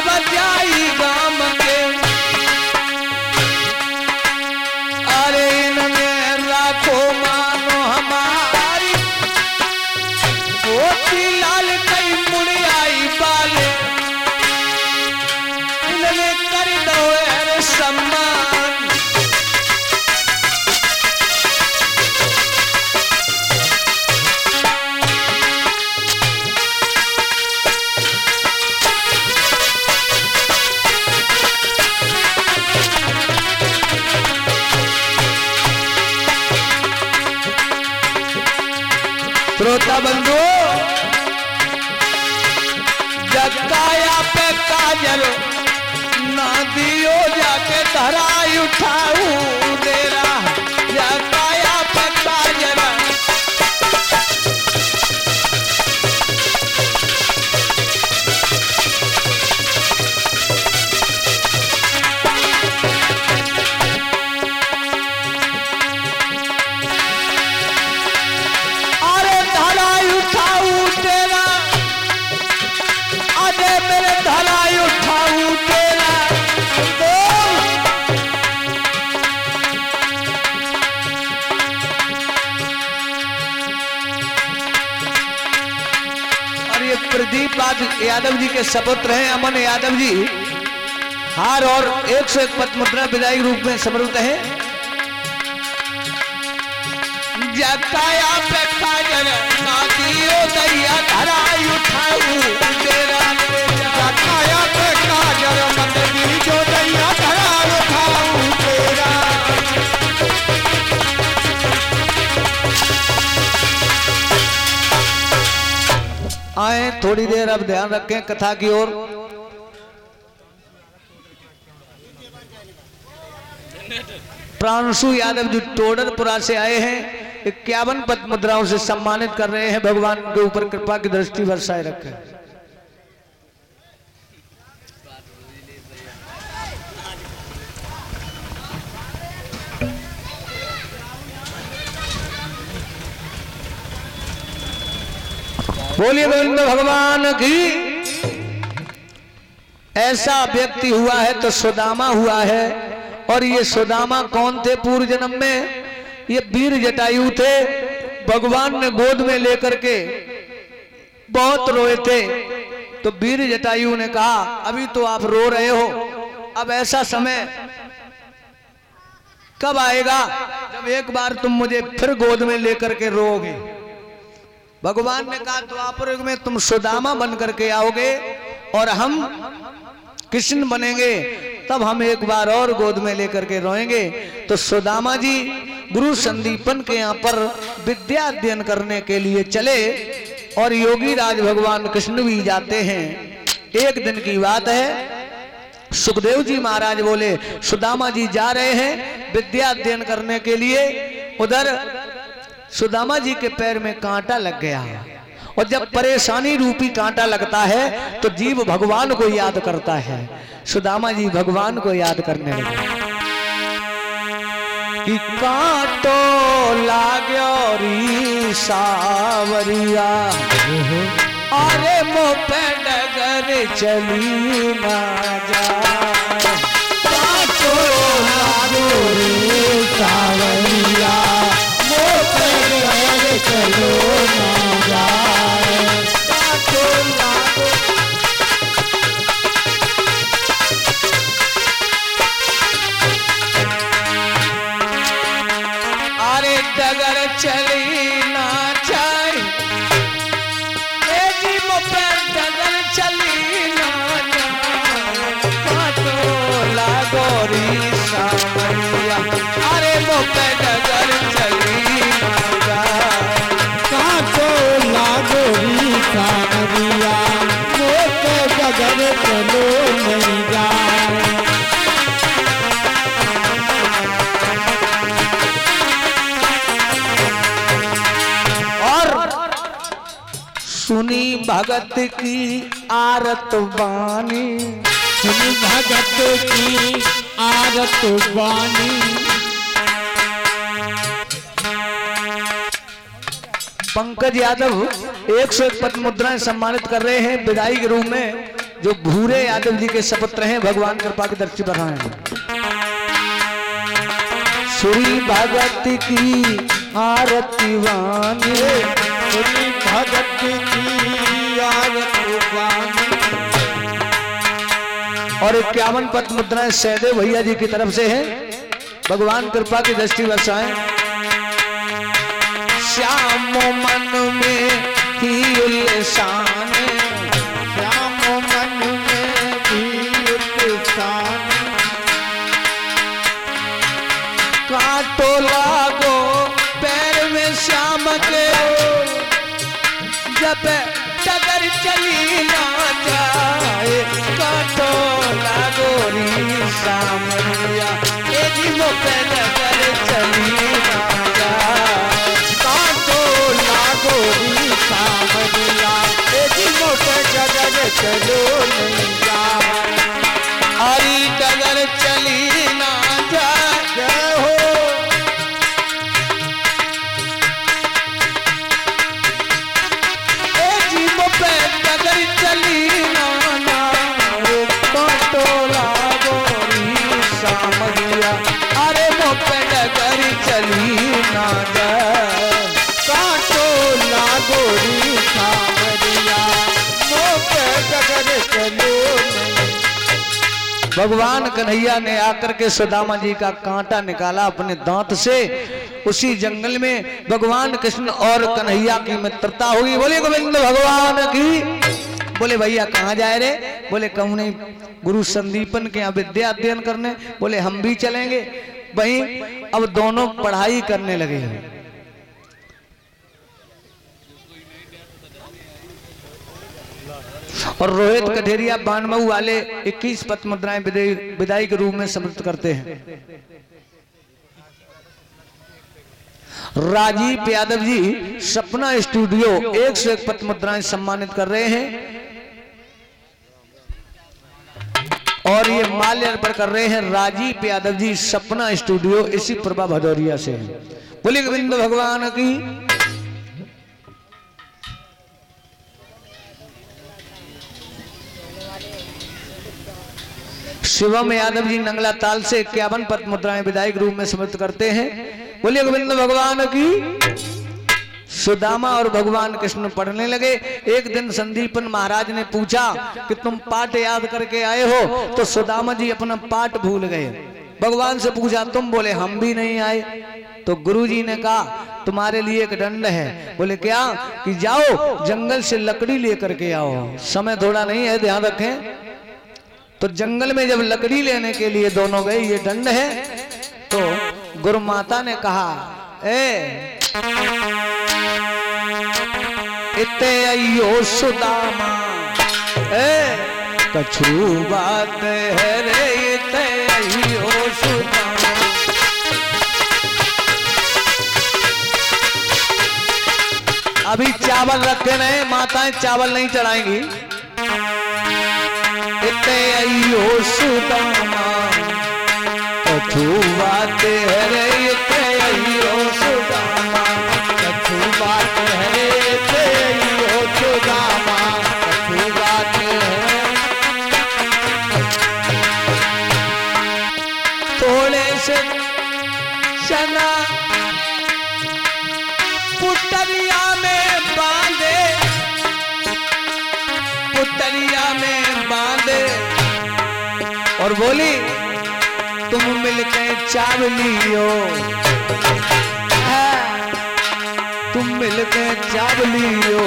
बजाई गाम के, अरे इनमें राखो मानो हमारी, मोती लाल कई मुड़ आई बाले, इनमें कर दो अरे सम्मान। श्रोता बंधु, जगाया पे काजल ना दियो जाके धराई उठाऊ तेरा, जगाया पे काजल। प्रदीप यादव जी के सपुत्र हैं अमन यादव जी, हार और 101 पद मुद्रा विदाई रूप में समर्पित है। जताया पे काजल ना दियो दैया धराई उठाऊ तेरा, जताया पे काजल मत दियो दैया धराई उठाऊ तेरा। आए थोड़ी देर अब ध्यान रखें कथा की ओर। प्रांशु यादव जी टोडरपुरा से आए हैं, 51 पद मुद्राओं से सम्मानित कर रहे हैं। भगवान के ऊपर कृपा की दृष्टि बरसाए रखें। बोलिए गोविंद भगवान की। ऐसा व्यक्ति हुआ है तो सुदामा हुआ है, और ये सुदामा कौन थे पूर्व जन्म में? ये वीर जटायु थे। भगवान ने गोद में लेकर के बहुत रोए थे, तो वीर जटायु ने कहा अभी तो आप रो रहे हो, अब ऐसा समय कब आएगा जब एक बार तुम मुझे फिर गोद में लेकर के रोओगे। भगवान ने कहा द्वापर युग में तुम सुदामा बन करके आओगे और हम कृष्ण बनेंगे, तब हम एक बार और गोद में लेकर के रोएंगे। तो सुदामा जी गुरु संदीपन के यहाँ पर विद्या अध्ययन करने के लिए चले, और योगी राज भगवान कृष्ण भी जाते हैं। एक दिन की बात है, सुखदेव जी महाराज बोले सुदामा जी जा रहे हैं विद्या अध्ययन करने के लिए। उधर सुदामा जी के पैर में कांटा लग गया, और जब परेशानी रूपी कांटा लगता है तो जीव भगवान को याद करता है। सुदामा जी भगवान को याद करने लगे कि कांटो लाग्यो री सावरिया, अरे मुँह पे डगर चली ना जाए, कांटो लाग्यो री सावरिया, मुँह पे डगर चलो ना जाए, कांटो लागो। अरे डगर चली ना जाए, जी मुँह पे डगर चली ना जाए, कांटो लागो री सावरिया, अरे मुँह पे डगर चली ना जाए, कांटो लागो री सावरिया, मुँह पे डगर चलो नहीं जाए। सुनी भगत की आरत वाणी, सुनी भगत की आरत वाणी, पंकज यादव 101 पद मुद्राएं सम्मानित कर रहे हैं विदाई के रूप में। जो भूरे यादव जी के सपुत्र हैं, भगवान कृपा की दृष्टि बनाए। श्री भगत की आरती वाणी, श्री भगत की आरती वाणी। और 51 पद मुद्राएं सहदेव भैया जी की तरफ से है, भगवान कृपा की दृष्टि बरसाएं। श्याम मन में ही उल्लासान, श्याम मन में भी उत्साह। कांटो लागो पैर में श्याम के, जब डगर चली ना जाए। कांटो लागो री सामरिया, ए जी मोपे डगर चली ना जाए। कांटो लागो री सामरिया, ए जी मोपे डगर चलो नहीं जाए। हरी डगर चली ना जाए। जय हो। ए जी मोपे डगर चली ना जाए। कांटो लागो री सामरिया, अरे मोपे डगर चली ना जाए। कांटो लागो री सामरिया, मोपे डगर चलो नहीं। भगवान कन्हैया ने आकर के सुदामा जी का कांटा निकाला अपने दांत से। उसी जंगल में भगवान कृष्ण और कन्हैया की मित्रता हुई। बोले गोविंद भगवान की। बोले भैया कहाँ जाए रे? बोले कहूँ नहीं, गुरु संदीपन के यहाँ विद्या अध्ययन करने। बोले हम भी चलेंगे। वहीं अब दोनों पढ़ाई करने लगे। और रोहित कठेरिया बानमऊ वाले 21 पद मुद्राएं विदाई के रूप में समर्पित करते हैं। राजीव यादव जी सपना स्टूडियो 101 पद मुद्राएं सम्मानित कर रहे हैं। और ये माल्य अर्पण कर रहे हैं राजीव यादव जी सपना स्टूडियो, इसी प्रभा भदौरिया से। बोलिए गोविंद भगवान की। शिवम यादव जी नंगला ताल से 51 पद मुद्राएं विदायक रूप में समर्पित करते हैं। बोलिए गोविंद भगवान की। सुदामा और भगवान कृष्ण पढ़ने लगे। एक दिन संदीपन महाराज ने पूछा कि तुम पाठ याद करके आए हो? तो सुदामा जी अपना पाठ भूल गए। भगवान से पूछा तुम? बोले हम भी नहीं आए। तो गुरुजी ने कहा तुम्हारे लिए एक दंड है। बोले क्या? कि जाओ जंगल से लकड़ी लेकर के आओ। समय थोड़ा नहीं है, ध्यान रखें। तो जंगल में जब लकड़ी लेने के लिए दोनों गए, ये दंड है। तो गुरु माता ने कहा ए इते अयो सुदामा, ए कछु बात है रे, इते अयो सुदामा। अभी चावल रखे रहे, माताएं चावल नहीं चढ़ाएंगी। इते अयो सुदामा, कछु बात है रे, इते अयो सुदामा। कछु बात है रे, इते अयो सुदामा। कछु बात है। थोड़े से चना पुतलिया में बांधे, पुतलिया में बांधे। और बोली तुम मिलके चावलियो, तुम मिलके चावलियो,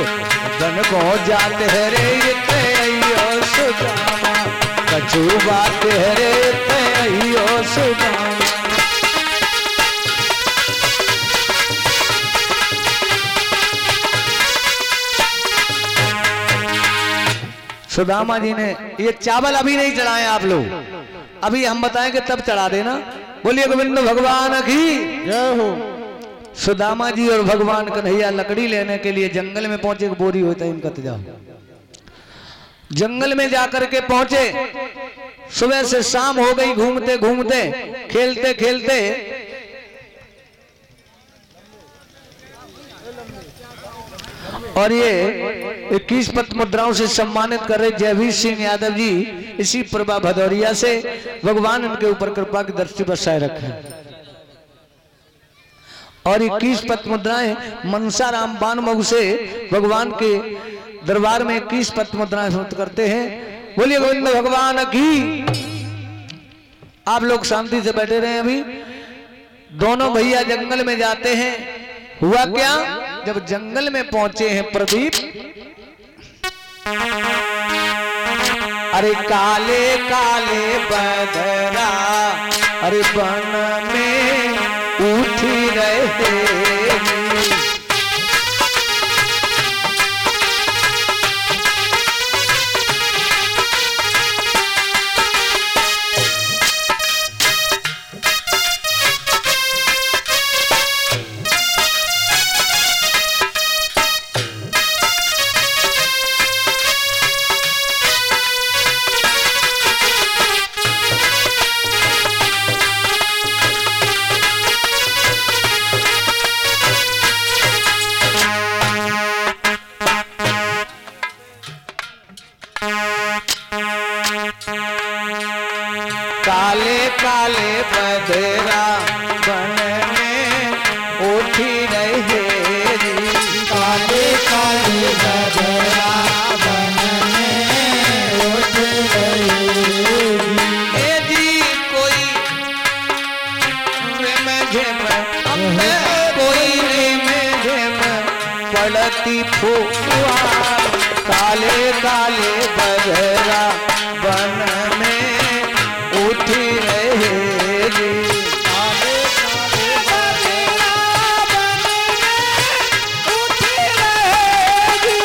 धन को जाते है रे, इते अयो सुदामा। कछु बात है रे, इते अयो सुदामा। सुदामा जी ने ये चावल अभी नहीं चढ़ाए आप लोग, अभी हम बताएंगे तब चढ़ा देना। बोलिए गोविंद भगवान की जय हो। सुदामा जी और भगवान कन्हैया लकड़ी लेने के लिए जंगल में पहुंचे। बोरी होता है इनका तजाब। जंगल में जाकर के पहुंचे। सुबह से शाम हो गई, घूमते घूमते खेलते खेलते और ये 21 पत्र मुद्राओं से सम्मानित कर रहे जयवीर सिंह यादव जी, इसी प्रभा भदौरिया से। भगवान इनके ऊपर कृपा की दृष्टि बरसाए रखे। और 21 पत्र मुद्राएं मनसा राम बानमऊ से भगवान के दरबार में 21 पत्र मुद्राएं समर्पित करते हैं। बोलिए गोविंद भगवान की। आप लोग शांति से बैठे रहे। अभी दोनों भैया जंगल में जाते हैं। हुआ क्या, जब जंगल में पहुंचे हैं प्रदीप, अरे काले काले बदरा अरे बन में उठी रहे। काले काले बदरा बन में उठी रहे। काले काले बदरा बन में उठ रही। ए जी कोई में झेम कोई में झेम पड़ती फुहार। काले काले बदरा बन में उठी रहे। काले काले बदरा बन में उठी रहे।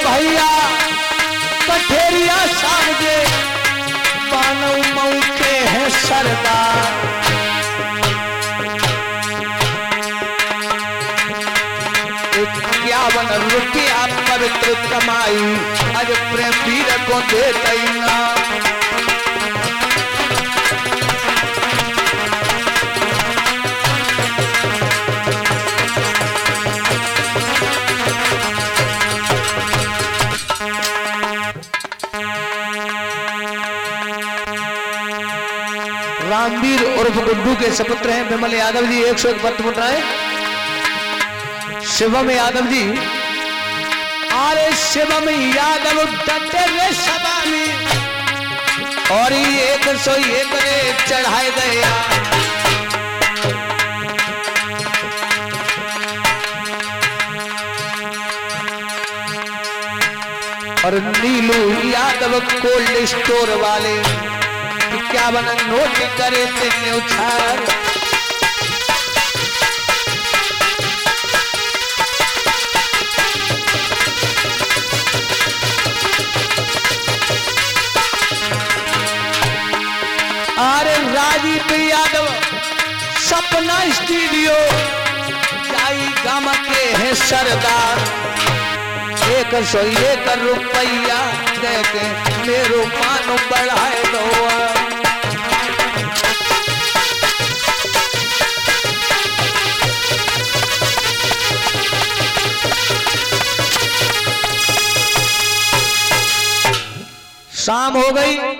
भैया कठेरिया सामने मानव मऊ के हैं सरदार। ₹51 पवित्र कमाई आज प्रेम वीर को देते ना। रामवीर उर्फ गुड्डू के सपुत्र हैं विमल यादव जी 101 पत्र मुद्राएं। शिवम यादव जी, अरे शिवम यादव डटे रे सभा में और 101 रे चढ़ाए गया। और नीलू यादव कोल्ड स्टोर वाले 51 नोट करे तेने उछाल। अरे राजीव यादव सपना स्टूडियो जाई गामा के हैं सरदार। 101 रुपया दे के मेरो मान बढ़ाए दो। शाम हो गई।